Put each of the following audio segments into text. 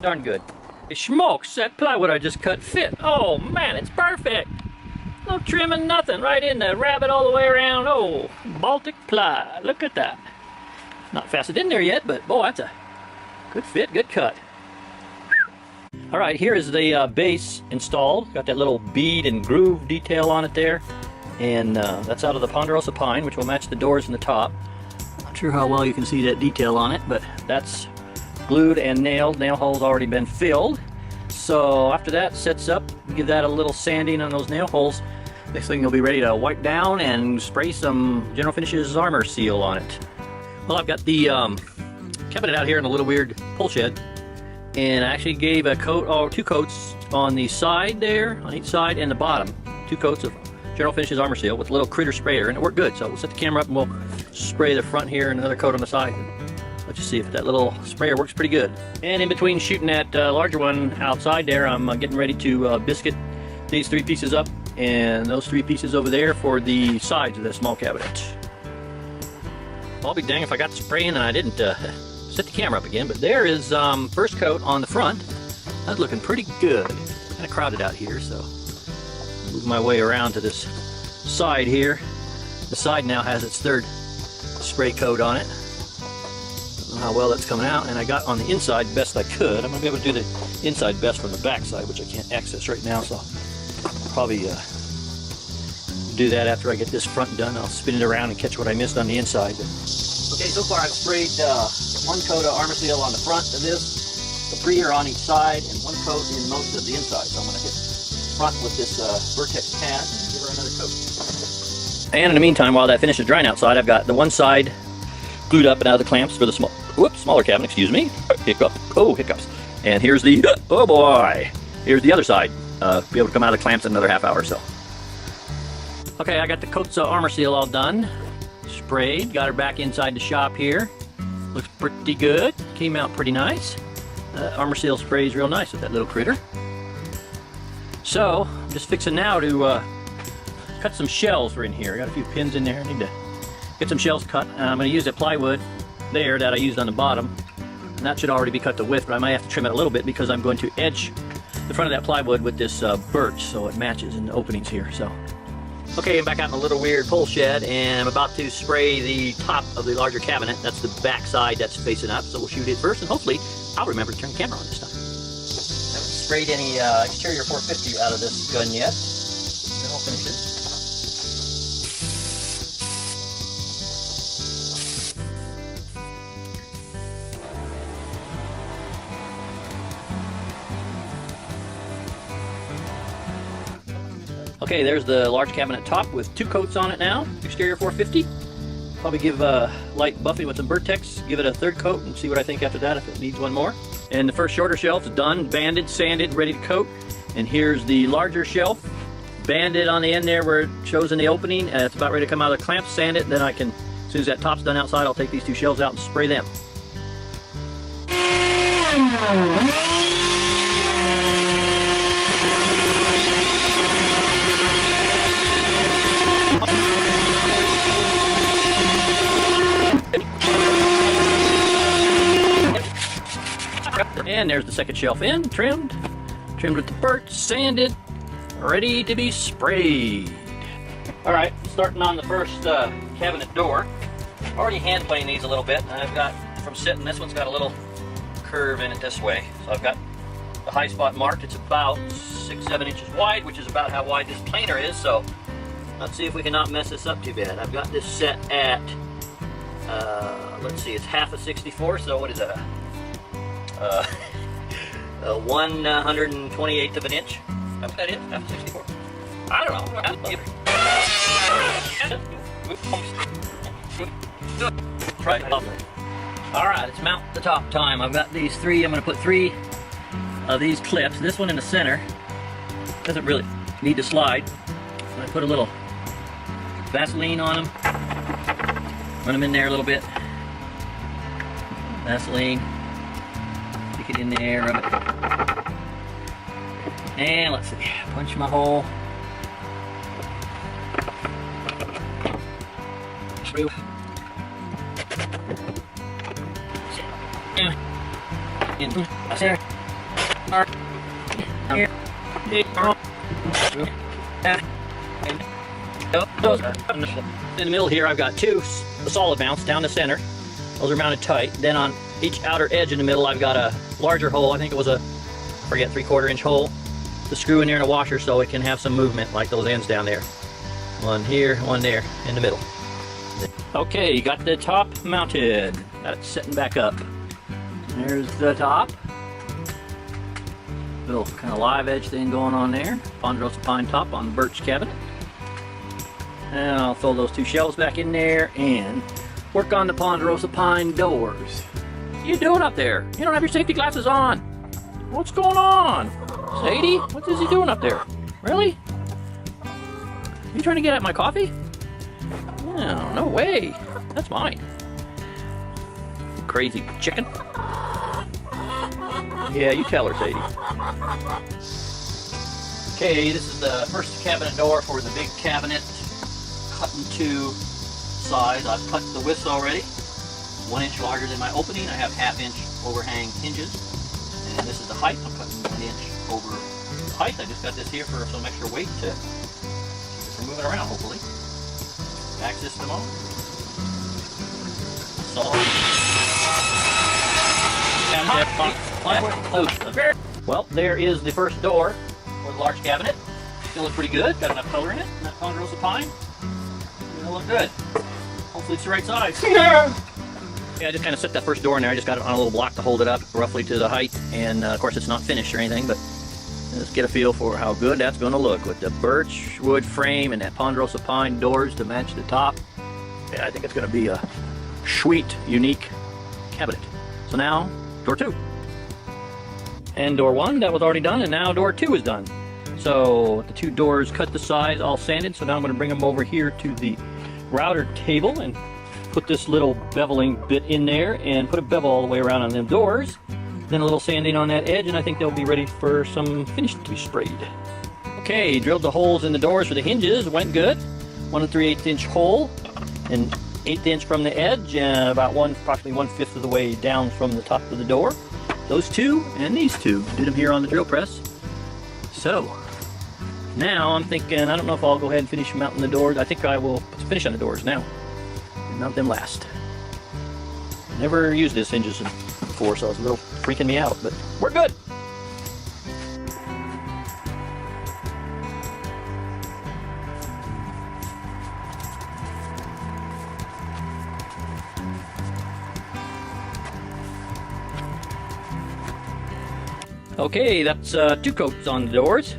Darn good. Hey, smokes, that plywood I just cut fit. Oh man, it's perfect. No trimming, nothing. Right in the rabbit all the way around. Oh, Baltic ply. Look at that. Not fastened in there yet, but boy, that's a good fit, good cut. All right, here is the base installed. Got that little bead and groove detail on it there. And that's out of the ponderosa pine, which will match the doors in the top. Not sure how well you can see that detail on it, but that's glued and nailed. Nail holes already been filled. So after that sets up, give that a little sanding on those nail holes. Next thing you'll be ready to wipe down and spray some General Finishes armor seal on it. Well, I've got the cabinet out here in a Littlewierd pole shed, and I actually gave a coat, or 2 coats on the side there, on each side, and the bottom. 2 coats of General Finishes armor seal with a little critter sprayer, and it worked good. So we'll set the camera up and we'll spray the front here and another coat on the side. Let's just see if that little sprayer works pretty good. And in between shooting that larger one outside there, I'm getting ready to biscuit these 3 pieces up and those 3 pieces over there for the sides of the small cabinet. I'll be dang if I got the spray in and I didn't set the camera up again, but there is first coat on the front. That's looking pretty good. Kind of crowded out here, so move my way around to this side here. The side now has its 3rd spray coat on it. Don't know how well that's coming out, and I got on the inside best I could. I'm gonna be able to do the inside best from the back side, which I can't access right now, so I'll probably do that after I get this front done. I'll spin it around and catch what I missed on the inside. Okay, so far I've sprayed 1 coat of armor seal on the front of this, the preer on each side, and 1 coat in most of the inside. So I'm gonna hit front with this Vertex pad and give her another coat. And in the meantime, while that finishes drying outside, I've got the one side glued up and out of the clamps for the smaller cabinet, excuse me. Hiccup. Oh, hiccups. And here's the, oh boy, here's the other side. Be able to come out of the clamps in another half hour or so. Okay, I got the coats of armor seal all done. Sprayed, got her back inside the shop here. Looks pretty good, came out pretty nice. Armor seal sprays real nice with that little critter. So, I'm just fixing now to cut some shells for in here. I got a few pins in there, I need to get some shells cut. I'm going to use that plywood there that I used on the bottom. And that should already be cut to width, but I might have to trim it a little bit because I'm going to edge the front of that plywood with this birch so it matches in the openings here. So, okay, I'm back out in the Littlewierd pole shed, and I'm about to spray the top of the larger cabinet. That's the back side that's facing up, so we'll shoot it first, and hopefully I'll remember to turn the camera on this time. I haven't sprayed any exterior 450 out of this gun yet. General Finishes. Okay, there's the large cabinet top with 2 coats on it now, exterior 450. Probably give light buffing with some Vertex, give it a 3rd coat and see what I think after that if it needs 1 more. And the first shorter shelf is done, banded, sanded, ready to coat. And here's the larger shelf, banded on the end there where it shows in the opening, and it's about ready to come out of the clamp, sand it, then I can, as soon as that top's done outside, I'll take these 2 shelves out and spray them. And there's the 2nd shelf in, trimmed with the birch, sanded, ready to be sprayed. All right, starting on the first cabinet door. Already hand planed these a little bit. I've got, from sitting, this one's got a little curve in it this way. So I've got the high spot marked. It's about 6-7 inches wide, which is about how wide this planer is. So let's see if we cannot mess this up too bad. I've got this set at, let's see, it's half a 64, so what is that? 1/128th of an inch. What that is? Half a 64. I don't know. Try it. All right, let's mount the top time. I've got these 3. I'm going to put 3 of these clips. This one in the center doesn't really need to slide. So I put a little Vaseline on them. Run them in there a little bit. Vaseline. Stick it in there, rub it. And let's see, punch my hole. Through. In there. In the middle here, I've got two solid mounts down the center. Those are mounted tight. Then on each outer edge in the middle, I've got a larger hole. I think it was a, forget, 3/4 inch hole to screw in there in a washer so it can have some movement like those ends down there. One here, one there in the middle. Okay, got the top mounted. Got it sitting back up. There's the top. Little kind of live edge thing going on there. Ponderosa pine top on the birch cabinet. And I'll throw those two shelves back in there and work on the Ponderosa pine doors. What are you doing up there? You don't have your safety glasses on. What's going on? Sadie, what is he doing up there? Really? You trying to get at my coffee? No, no way. That's mine. Crazy chicken. Yeah, you tell her, Sadie. Okay, this is the first cabinet door for the big cabinet. Cut into size. I've cut the widths already. 1 inch larger than my opening. I have 1/2 inch overhang hinges. And this is the height. I'm cutting 1 inch over the height. I just got this here for some extra weight to keep it from moving around, hopefully. Back system on. Well, there is the first door for the large cabinet. Still looks pretty good. Got enough color in it. That Ponderosa pine. It'll look good. Hopefully it's the right size. Yeah, I just kind of set that first door in there. I just got it on a little block to hold it up roughly to the height. And of course it's not finished or anything, but let's get a feel for how good that's going to look with the birch wood frame and that Ponderosa pine doors to match the top. Yeah, I think it's going to be a sweet, unique cabinet. So now, door 2. And door 1, that was already done, and now door 2 is done. So the 2 doors cut the size, all sanded, so now I'm going to bring them over here to the router table and put this little beveling bit in there and put a bevel all the way around on them doors. Then a little sanding on that edge, and I think they'll be ready for some finish to be sprayed. Okay, drilled the holes in the doors for the hinges, went good. 1 3/8 inch hole, and 1/8 inch from the edge, about approximately 1/5 of the way down from the top of the door. Those 2 and these 2 did them here on the drill press. So now I'm thinking, I don't know if I'll go ahead and finish mounting the doors. I think I will put some finish on the doors now and mount them last. Never used this hinges before, so it's a little freaking me out, but we're good. Okay, that's 2 coats on the doors.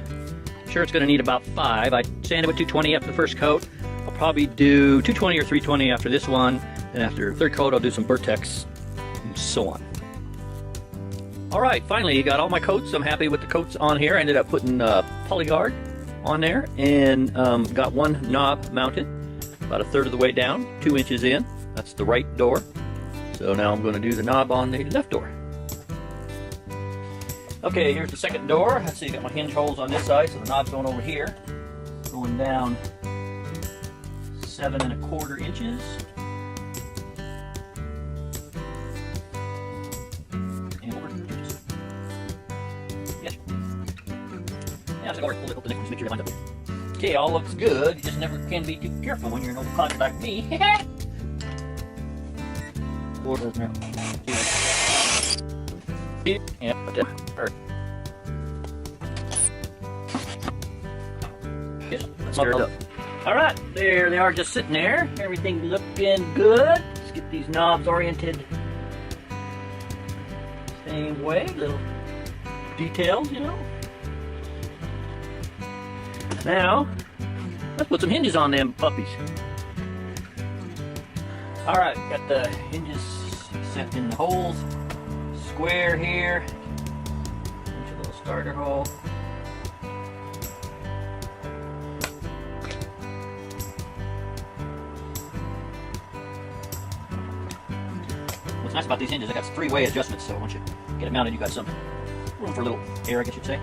Sure, it's going to need about 5. I sanded with 220 after the first coat. I'll probably do 220 or 320 after this one, and after the 3rd coat I'll do some Vertex, and so on. Alright, finally got all my coats. I'm happy with the coats on here. I ended up putting Polyguard on there, and got 1 knob mounted, about 1/3 of the way down, 2 inches in. That's the right door. So now I'm going to do the knob on the left door. Okay, here's the second door. Let's see, I got my hinge holes on this side, so the knob's going over here. Going down 7 1/4 inches. And over 2 inches. Yes. Yeah, so I'll pull the nipples, make sure it lines up. Okay, all looks good. You just never can be too careful when you're an old codger like me. Yeah, alright, there they are, just sitting there. Everything looking good. Let's get these knobs oriented same way. Little details, you know. Now, let's put some hinges on them puppies. Alright, got the hinges set in the holes. Square here, a little starter hole. What's nice about these hinges, they got 3-way adjustments, so once you get it mounted, you got some room for a little air, I guess you'd say.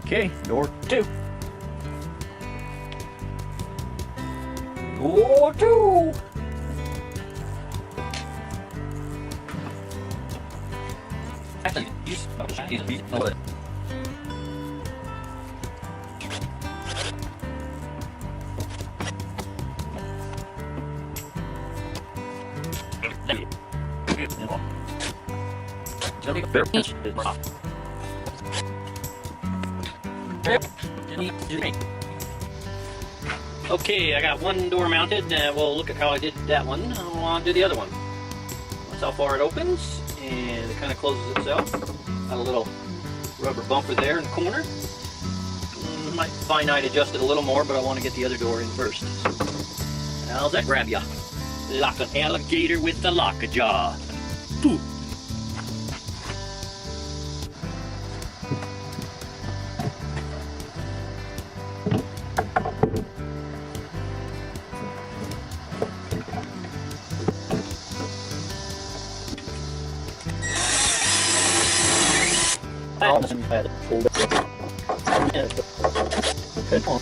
Okay, door 2. Door 2. Actually, use Okay, I got one door mounted. Well, look at how I did that one. I'll do the other one. That's how far it opens, and it kind of closes itself. Got a little rubber bumper there in the corner. Might finite adjust it a little more, but I want to get the other door in first. How's that grab ya? Like an alligator with the lockjaw. Ooh. Good one.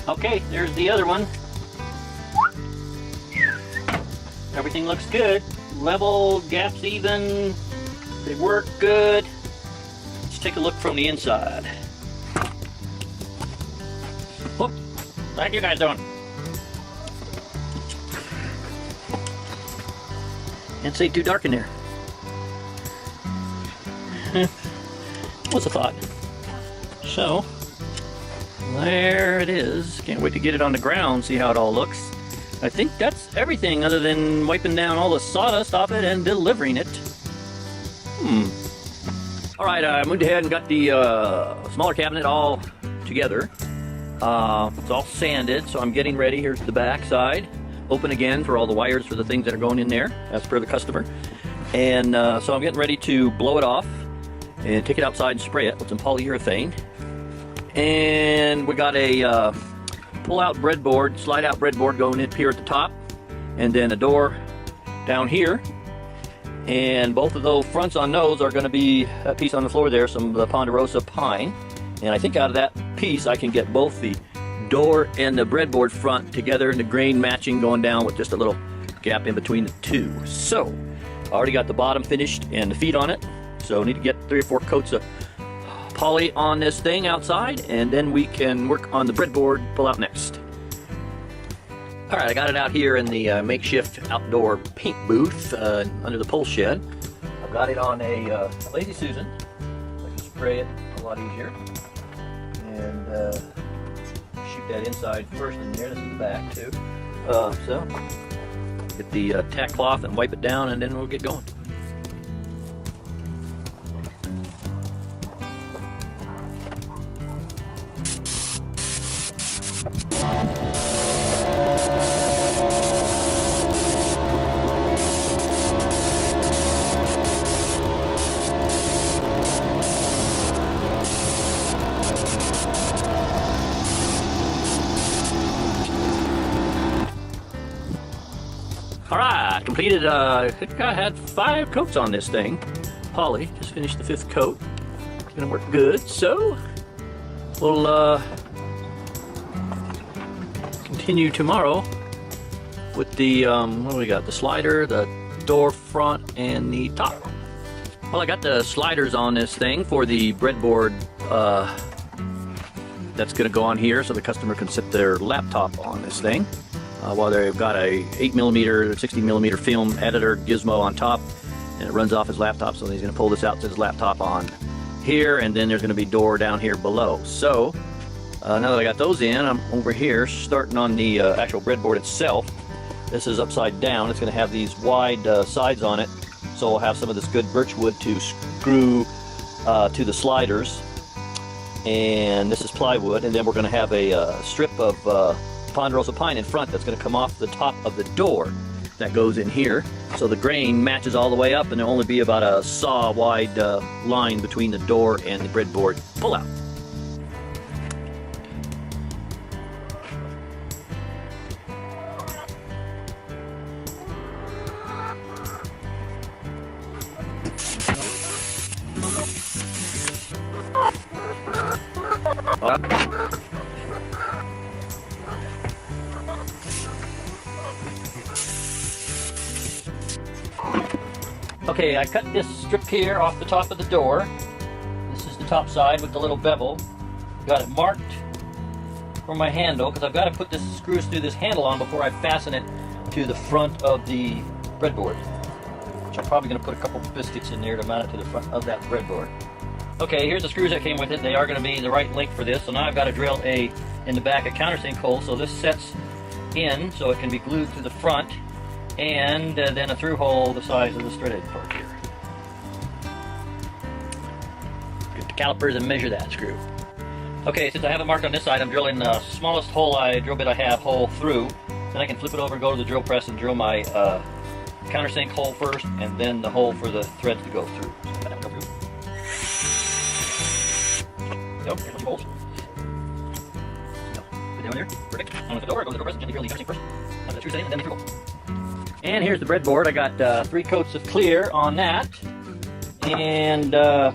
Okay, there's the other one. Everything looks good. Level, gaps even. They work good. Let's take a look from the inside. Whoop. How you guys doing? Can't say too dark in there. What's the thought? So, there it is. Can't wait to get it on the ground, see how it all looks. I think that's everything other than wiping down all the sawdust off it and delivering it. Alright, I moved ahead and got the smaller cabinet all together. It's all sanded, so I'm getting ready. Here's the back side. Open again for all the wires for the things that are going in there, as per the customer. And so I'm getting ready to blow it off and take it outside and spray it with some polyurethane. And we got a pull-out breadboard, slide-out breadboard going in here at the top, and then a door down here. And both of those fronts on those are going to be a piece on the floor there, some of the ponderosa pine. And I think out of that piece I can get both the door and the breadboard front together and the grain matching going down with just a little gap in between the two. So I already got the bottom finished and the feet on it, so I need to get 3 or 4 coats of poly on this thing outside, and then we can work on the breadboard pull out next. Alright, I got it out here in the makeshift outdoor paint booth under the pole shed. I've got it on a Lazy Susan. I can spray it a lot easier. And shoot that inside first in there. This is the back too. So get the tack cloth and wipe it down, and then we'll get going. Alright, completed, I think I had 5 coats on this thing. Poly, just finished the 5th coat. It's gonna work good, so we'll continue tomorrow with the, what do we got? The slider, the door front, and the top. Well, I got the sliders on this thing for the breadboard that's gonna go on here so the customer can set their laptop on this thing. while they've got a 8mm, 16mm film editor gizmo on top, and it runs off his laptop. So he's going to pull this out to his laptop on here, and then there's going to be a door down here below. So now that I got those in, I'm over here starting on the actual breadboard itself. This is upside down. It's going to have these wide sides on it, so we'll have some of this good birch wood to screw to the sliders. And this is plywood, and then we're going to have a strip of ponderosa pine in front that's going to come off the top of the door that goes in here, so the grain matches all the way up, and there'll only be about a saw wide line between the door and the breadboard pull-out. Okay, I cut this strip here off the top of the door. This is the top side with the little bevel. Got it marked for my handle because I've got to put this screws through this handle on before I fasten it to the front of the breadboard. Which I'm probably going to put a couple biscuits in there to mount it to the front of that breadboard. Okay, here's the screws that came with it. They are going to be the right length for this. So now I've got to drill in the back a countersink hole so this sets in so it can be glued to the front, and then a through hole the size of the straight edge part here. Get the calipers and measure that screw. Okay, since I have it marked on this side, I'm drilling the smallest drill bit I have hole through. Then I can flip it over and go to the drill press and drill my countersink hole first, and then the hole for the threads to go through. So here's my holes. Put down there. Perfect. On with the door. Go to the door press and gently drill the countersink first. Let the screw set in, and then the through hole. And here's the breadboard. I got 3 coats of clear on that, and I'm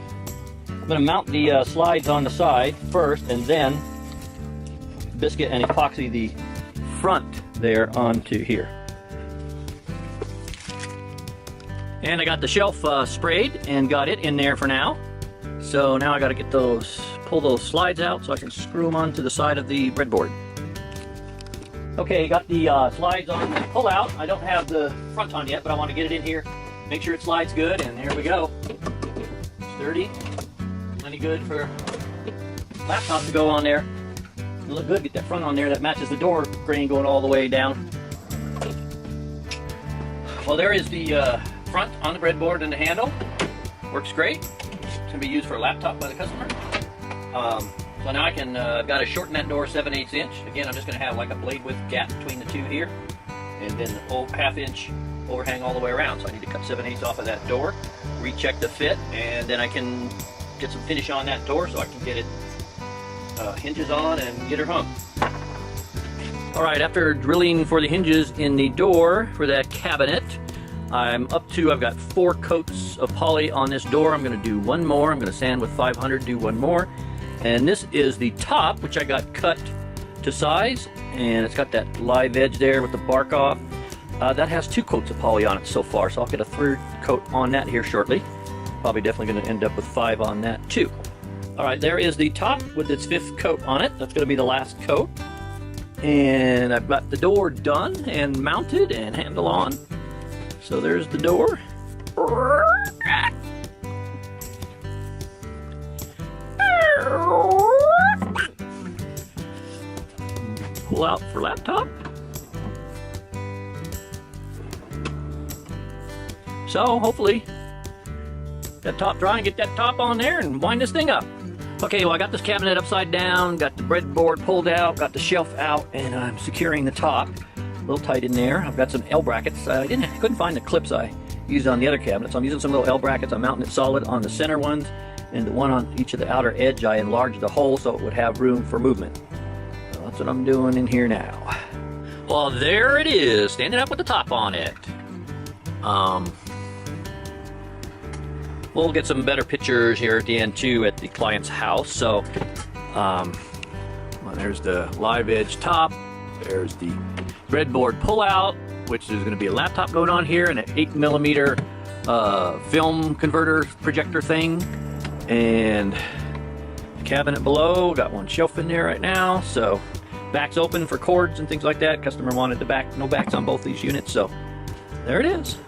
going to mount the slides on the side first, and then biscuit and epoxy the front there onto here. And I got the shelf sprayed and got it in there for now. So now I got to pull those slides out so I can screw them onto the side of the breadboard. Okay, got the slides on the pull out. I don't have the front on yet, but I want to get it in here, make sure it slides good, and here we go. Sturdy, plenty good for laptop to go on there. It'll look good, get that front on there that matches the door grain going all the way down. Well, there is the front on the breadboard and the handle. Works great. It's going to be used for a laptop by the customer. So now I can, I've got to shorten that door 7/8 inch. Again, I'm just going to have like a blade width gap between the two here, and then the whole 1/2 inch overhang all the way around. So I need to cut 7/8 off of that door, recheck the fit, and then I can get some finish on that door so I can get it hinges on and get her hung. Alright, after drilling for the hinges in the door for that cabinet, I've got 4 coats of poly on this door. I'm going to do one more. I'm going to sand with 500, do one more. And this is the top, which I got cut to size, and it's got that live edge there with the bark off. That has 2 coats of poly on it so far, so I'll get a 3rd coat on that here shortly. Probably definitely going to end up with 5 on that too. Alright, there is the top with its 5th coat on it. That's going to be the last coat. And I've got the door done and mounted and handle on. So there's the door. Pull out for laptop. So hopefully that top dry and get that top on there and wind this thing up. Okay, well I got this cabinet upside down, got the breadboard pulled out, got the shelf out, and I'm securing the top. A little tight in there. I've got some L brackets. I couldn't find the clips I used on the other cabinet, so I'm using some little L brackets. I'm mounting it solid on the center ones, and the one on each of the outer edge I enlarged the hole so it would have room for movement. So that's what I'm doing in here now. Well, there it is, standing up with the top on it. We'll get some better pictures here at the end too at the client's house. So well, there's the live edge top, there's the breadboard pullout, which is going to be a laptop going on here, and an 8mm film converter projector thing, and the cabinet below, got one shelf in there right now. So Back's open for cords and things like that. Customer wanted the back, no backs on both these units, so there it is.